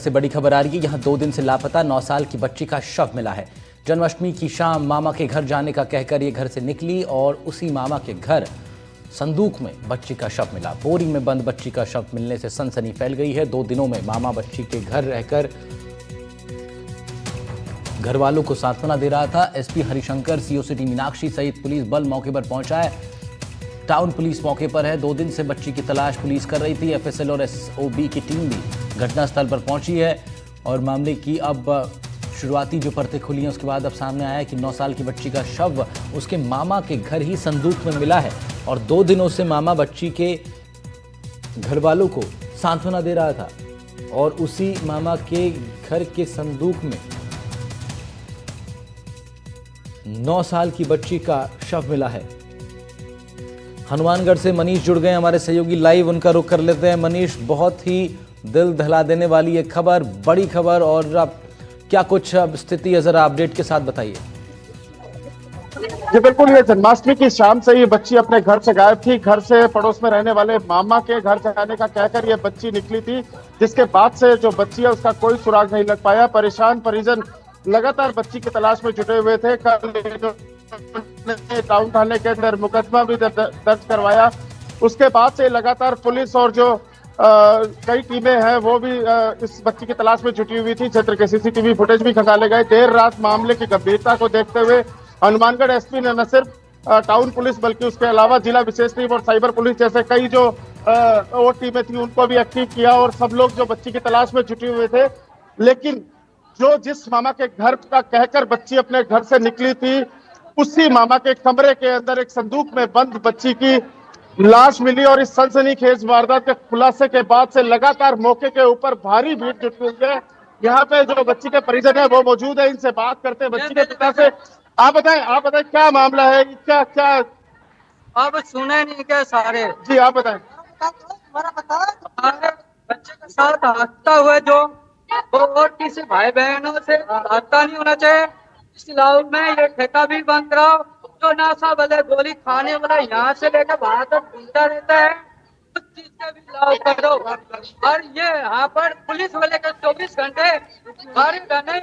से बड़ी खबर आ रही है। यहाँ 2 दिन से लापता 9 साल की बच्ची का शव मिला है। जन्माष्टमी की शाम मामा के घर जाने का कहकर ये घर से निकली और उसी मामा के घर संदूक में बच्ची का शव मिला। बोरी में बंद बच्ची का शव मिलने से सनसनी फैल गई है। 2 दिनों में मामा बच्ची के घर रहकर घर वालों को सांत्वना दे रहा था। SP Harishankar, CO city Meenakshi सहित पुलिस बल मौके पर पहुंचा है। टाउन पुलिस मौके पर है। 2 दिन से बच्ची की तलाश पुलिस कर रही थी। एफएसएल और एसओबी की टीम भी घटनास्थल पर पहुंची है और मामले की अब शुरुआती जो परतें खुली हैं उसके बाद अब सामने आया कि 9 साल की बच्ची का शव उसके मामा के घर ही संदूक में मिला है और 2 दिनों से मामा बच्ची के घर वालों को सांत्वना दे रहा था और उसी मामा के घर के संदूक में 9 साल की बच्ची का शव मिला है। हनुमानगढ़ से मनीष जुड़ गए हमारे सहयोगी, लाइव उनका रुख कर लेते हैं। मनीष, बहुत ही दिल दहला देने वाली ये खबर, बड़ी खबर, और अब क्या कुछ अब स्थिति है, जरा अपडेट के साथ बताइए। जी बिल्कुल, ये जन्माष्टमी की शाम से ये बच्ची अपने घर से गायब थी। घर से पड़ोस में रहने वाले मामा के घर जाने का कहकर ये बच्ची निकली थी, जिसके बाद से जो बच्ची है उसका कोई सुराग नहीं लग पाया। परेशान परिजन लगातार बच्ची की तलाश में जुटे हुए थे। कल टाउन थाने के अंदर मुकदमा भी दर्ज करवाया। उसके बाद से लगातार पुलिस और जो कई टीमें हैं वो भी इस बच्ची की तलाश में जुटी हुई थी। क्षेत्र के सीसीटीवी फुटेज भी खंगाले गए। देर रात मामले की गंभीरता को देखते हुए हनुमानगढ़ एसपी ने न सिर्फ टाउन पुलिस बल्कि उसके अलावा जिला विशेष टीम और साइबर पुलिस जैसे कई जो और टीमें थी उनको भी एक्टिव किया और सब लोग जो बच्ची की तलाश में जुटे हुए थे। लेकिन जो जिस मामा के घर का कहकर बच्ची अपने घर से निकली थी, उसी मामा के कमरे के अंदर एक संदूक में बंद बच्ची की लाश मिली और इस सनसनीखेज वारदात के खुलासे के बाद से लगातार मौके के ऊपर भारी भीड़ जुटी हुई है। यहाँ पे जो बच्ची के परिजन है वो मौजूद है, इनसे बात करते हैं बच्ची के पिता से। आप बताएं क्या मामला है, क्या क्या अब सुने नहीं क्या सारे? जी आप बताएं। हमारे बच्चे के साथ हंसता हुआ जो वो और किसी भाई बहनों से हंसता नहीं होना चाहिए। इस इलाके में ये ठेका भी बंद रहा, जो नशा वाले गोली खाने वाला यहाँ से लेकर बाहर तक घूमता रहता है, उस चीज का भी लाभ करो। और ये यहाँ पर पुलिस वाले का 24 घंटे सारे गाने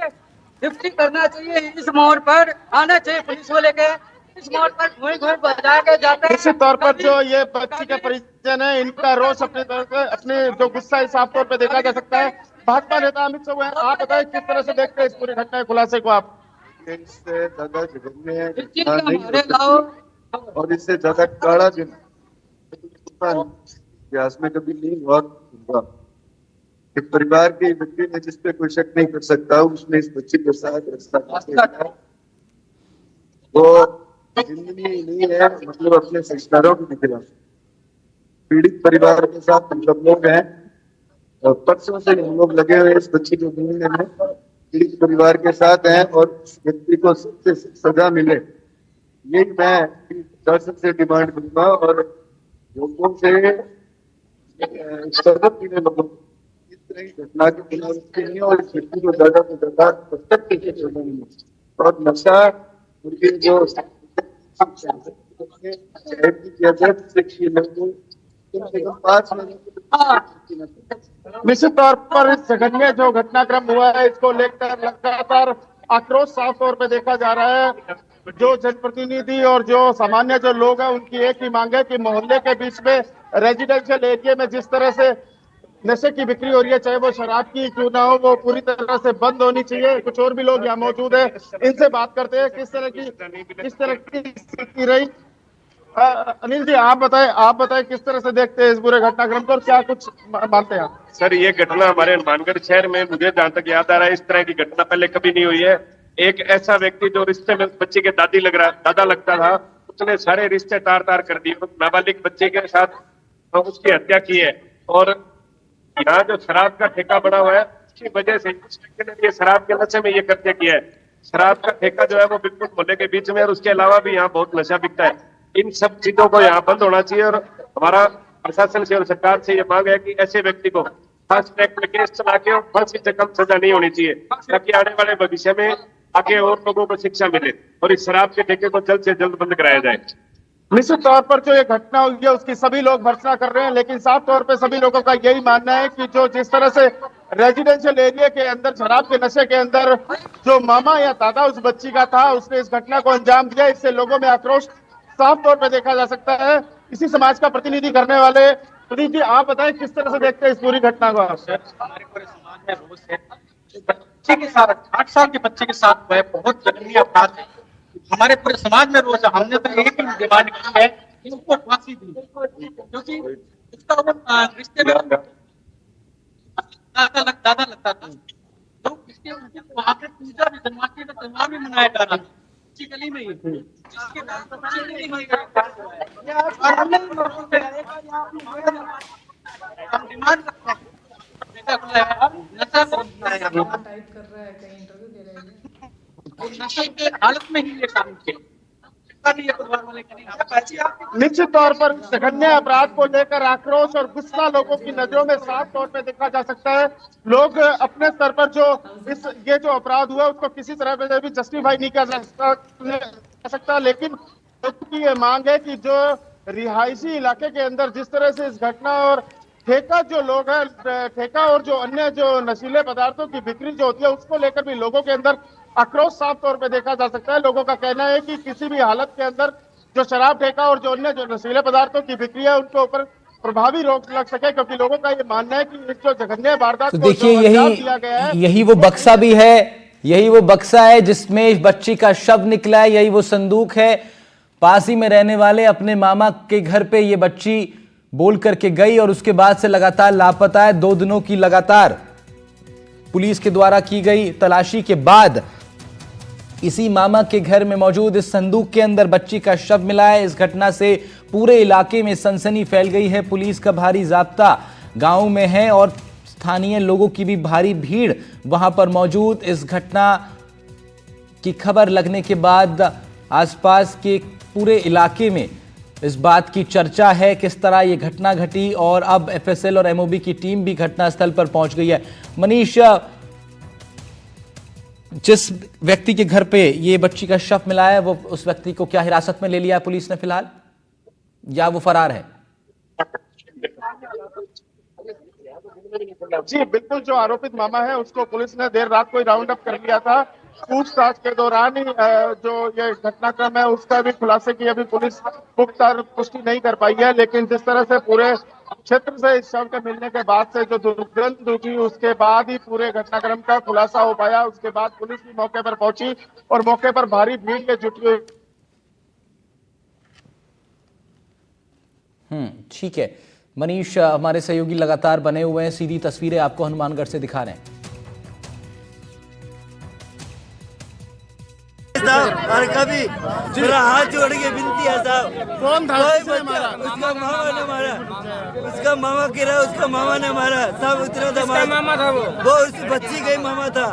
ड्यूटी करना चाहिए। इस मोड़ पर आना चाहिए पुलिस वाले के। इस मोड़ पर घूम बजा के जाते हैं। निश्चित तौर पर जो ये बच्ची के परिजन है, इनका रोष अपने तौर पर, अपने जो गुस्सा है साफ तौर पर देखा जा सकता है। भाजपा नेता अमित शाह हैं, आप बताएं किस तरह से देखते हैं इस पूरी घटना के खुलासे को आप? इससे ज्यादा जघन्य और इससे ज्यादा काड़ा इतिहास में कभी नहीं हुआ। एक परिवार के व्यक्ति ने जिस पे कोई शक नहीं कर सकता, उसने इस बच्ची के साथ वो जिंदगी नहीं है, मतलब अपने संस्कारों के खिलाफ। पीड़ित परिवार के साथ हम सब लोग हैं और परसों से हम लोग लगे हुए इस बच्ची को ढूंढने में, पीड़ित परिवार के साथ हैं और इस व्यक्ति को सख्त से सजा मिले, ये मैं शासन से डिमांड करूंगा। और लोगों से सबक मिले, लोगों को इस तरह की घटना के खिलाफ नहीं और इस व्यक्ति को ज्यादा से ज्यादा सख्त से सजा मिले। और नशा उनके जो निश्चित तौर पर इस जघन्य जो घटनाक्रम हुआ है इसको लेकर लगातार आक्रोश साफ तौर पे देखा जा रहा है। जो जनप्रतिनिधि और जो सामान्य जो लोग हैं उनकी एक ही मांग है कि मोहल्ले के बीच में रेजिडेंशियल एरिया में जिस तरह से नशे की बिक्री हो रही है, चाहे वो शराब की क्यों ना हो, वो पूरी तरह से बंद होनी चाहिए। कुछ और भी लोग यहाँ मौजूद है, इनसे बात करते हैं किस तरह की स्थिति रही। अनिल जी आप बताएं किस तरह से देखते हैं इस पूरे घटनाक्रम को और क्या कुछ मानते हैं आप? सर, ये घटना हमारे हनुमानगढ़ शहर में, मुझे जहां तक याद आ रहा है, इस तरह की घटना पहले कभी नहीं हुई है। एक ऐसा व्यक्ति जो रिश्ते में बच्चे के दादा लगता था, उसने सारे रिश्ते तार कर दिए, नाबालिग बच्चे के साथ उसकी हत्या की है। और यहाँ जो शराब का ठेका बना हुआ है, उसकी वजह से ये शराब के नशे में ये कृत्य किया है। शराब का ठेका जो है वो बिल्कुल मोहल्ले के बीच में, और उसके अलावा भी यहाँ बहुत नशा बिकता है। इन सब चीजों को यहाँ बंद होना चाहिए और हमारा प्रशासन से और सरकार से ये मांग है कि ऐसे व्यक्ति को फास्ट ट्रैक में केस चला के और फांसी से कम सजा नहीं होनी चाहिए, ताकि आने वाले भविष्य में आगे और लोगों को शिक्षा मिले और इस शराब के ठेके को जल्द से जल्द बंद कराया जाए। निश्चित तौर पर जो ये घटना हुई है उसकी सभी लोग भर्त्सना कर रहे हैं, लेकिन साफ तौर पे सभी लोगों का यही मानना है कि जो जिस तरह से रेजिडेंशियल एरिया के अंदर शराब के नशे के अंदर जो मामा या दादा उस बच्ची का था, उसने इस घटना को अंजाम दिया। इससे लोगों में आक्रोश साफ तौर पर देखा जा सकता है। इसी समाज का प्रतिनिधि करने वाले पुनीत जी, आप बताएं किस तरह से देखते हैं इस पूरी घटना को? हमारे पूरे समाज में रोष है। बच्चे के साथ 8 साल के बच्चे के साथ वह बहुत दयनीय अपराध है। हमारे पूरे समाज में रोष है। हमने तो एक ही डिमांड की है कि उसको फांसी दी, क्योंकि उसका वो रिश्ते में दादा लगता था। तो इसके वहां पे पूजा भी, जन्माष्टमी का त्योहार भी मनाया जा रहा था इसी गली में ही, जिसके बाद बच्चे नहीं हम डिमांड करते हैं नशा टाइप कर रहा है, कहीं इंटरव्यू दे रहे हैं। नशे के हालत में ही ये काम किया। निश्चित तौर पर जघन्य अपराध को लेकर आक्रोश और गुस्सा लोगों की नजरों में साफ तौर पर देखा जा सकता है। लोग अपने स्तर पर जो ये जो अपराध हुआ उसको किसी तरह से भी जस्टिफाई नहीं कर सकता, लेकिन की ये मांग है कि जो रिहायशी इलाके के अंदर जिस तरह से इस घटना और ठेका जो लोग है, ठेका और जो अन्य जो नशीले पदार्थों की बिक्री जो होती है उसको लेकर भी लोगों के अंदर आक्रोश साफ तौर पे देखा जा सकता है। लोगों का कहना है कि किसी भी हालत के अंदर जो शराब ठेका और जो अन्य जो नशीले पदार्थों की बिक्री है उनके ऊपर प्रभावी रोक लग सके, क्योंकि लोगों का ये मानना है कि इस जो जघन्य वारदात तो को देखिए जो अंजाम दिया गया है, यही वो बक्सा भी है, यही वो बक्सा है जिसमें बच्ची का शव निकला है, यही वो संदूक है। पास ही में रहने वाले अपने मामा के घर पे ये बच्ची बोल करके गई और उसके बाद से लगातार लापता है। 2 दिनों की लगातार पुलिस के द्वारा की गई तलाशी के बाद इसी मामा के घर में मौजूद इस संदूक के अंदर बच्ची का शव मिला है। इस घटना से पूरे इलाके में सनसनी फैल गई है। पुलिस का भारी जाब्ता गांव में है और स्थानीय लोगों की भी भारी भीड़ वहां पर मौजूद। इस घटना की खबर लगने के बाद आसपास के पूरे इलाके में इस बात की चर्चा है किस तरह ये घटना घटी और अब एफएसएल और एमओबी की टीम भी घटनास्थल पर पहुंच गई है। मनीष, जिस व्यक्ति के घर पे ये बच्ची का शव मिला है वो उस व्यक्ति को क्या हिरासत में ले लिया है पुलिस ने फिलहाल, या वो फरार है? जी बिल्कुल, जो आरोपित मामा है उसको पुलिस ने देर रात को राउंड अप कर लिया था। पूछताछ के दौरान ही जो ये घटनाक्रम है उसका भी खुलासे की अभी पुलिस पुख्ता पुष्टि नहीं कर पाई है, लेकिन जिस तरह से पूरे क्षेत्र से इस शव के मिलने के बाद से जो दुर्गंध उठी उसके बाद ही पूरे घटनाक्रम का खुलासा हो पाया। उसके बाद पुलिस भी मौके पर पहुंची और मौके पर भारी भीड़ के जुटी हुई। ठीक है मनीष, हमारे सहयोगी लगातार बने हुए हैं, सीधी तस्वीरें आपको हनुमानगढ़ से दिखा रहे हैं। और कभी मेरा हाथ जोड़ के विनती है साहब, कौन था उसका मामा ने मारा, उसका मामा गिरा, उसका मामा ने मारा साहब। उतना था मामा था वो उस बच्ची का ही मामा था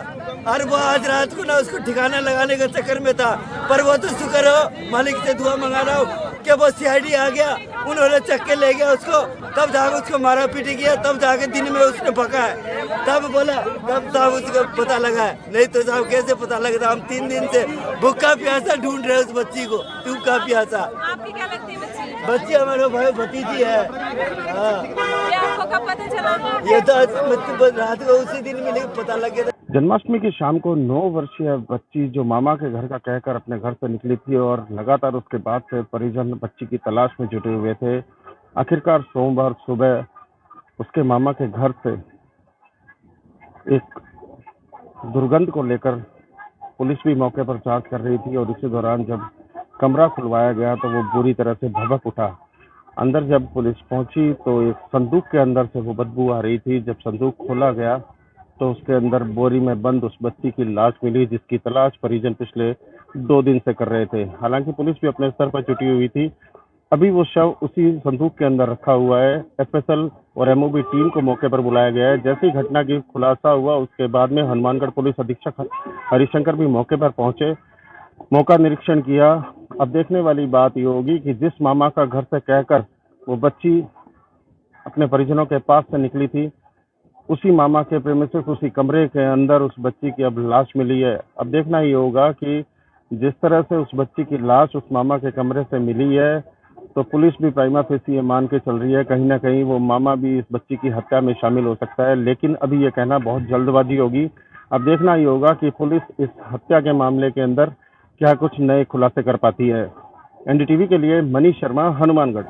और वो आज रात को ना उसको ठिकाना लगाने के चक्कर में था। पर वो तो शुक्र हो, मालिक से दुआ मंगा रहा हूँ कि वो सीआईडी आ गया, उन्होंने चक्के ले गया उसको, तब जाकर उसको मारा पीटी किया, तब जाके दिन में उसने पका है, तब बोला, तब साहब उसको पता लगा है। नहीं तो साहब कैसे पता लगता? हम 3 दिन से भूखा प्यासा ढूंढ रहे उस बच्ची को, भूखा प्यासा। आपकी क्या लगती है बच्ची? बच्ची हमारा भाई भतीजी है। हाँ, ये आपको कब पता चला? ये तो रात को उसी दिन मिले पता लग गया। जन्माष्टमी की शाम को 9 वर्षीय बच्ची जो मामा के घर का कहकर अपने घर से निकली थी और लगातार उसके बाद से परिजन बच्ची की तलाश में जुटे हुए थे। आखिरकार सोमवार सुबह उसके मामा के घर से एक दुर्गंध को लेकर पुलिस भी मौके पर जांच कर रही थी और इसी दौरान जब कमरा खुलवाया गया तो वो बुरी तरह से भभक उठा। अंदर जब पुलिस पहुंची तो एक संदूक के अंदर से वो बदबू आ रही थी। जब संदूक खोला गया तो उसके अंदर बोरी में बंद उस बच्ची की लाश मिली, जिसकी तलाश परिजन पिछले 2 दिन से कर रहे थे। हालांकि पुलिस भी अपने स्तर पर जुटी हुई थी। अभी वो शव उसी संदूक के अंदर रखा हुआ है। एफएसएल और एमओबी टीम को मौके पर बुलाया गया है। जैसे ही घटना की खुलासा हुआ उसके बाद में हनुमानगढ़ पुलिस अधीक्षक हरिशंकर भी मौके पर पहुंचे, मौका निरीक्षण किया। अब देखने वाली बात ये होगी कि जिस मामा का घर से कहकर वो बच्ची अपने परिजनों के पास से निकली थी, उसी मामा के प्रेमिसेस उसी कमरे के अंदर उस बच्ची की अब लाश मिली है। अब देखना ही होगा कि जिस तरह से उस बच्ची की लाश उस मामा के कमरे से मिली है तो पुलिस भी प्राइमा फेसी ये मान के चल रही है कहीं ना कहीं वो मामा भी इस बच्ची की हत्या में शामिल हो सकता है, लेकिन अभी ये कहना बहुत जल्दबाजी होगी। अब देखना ही होगा कि पुलिस इस हत्या के मामले के अंदर क्या कुछ नए खुलासे कर पाती है। एनडीटीवी के लिए मनीष शर्मा, हनुमानगढ़।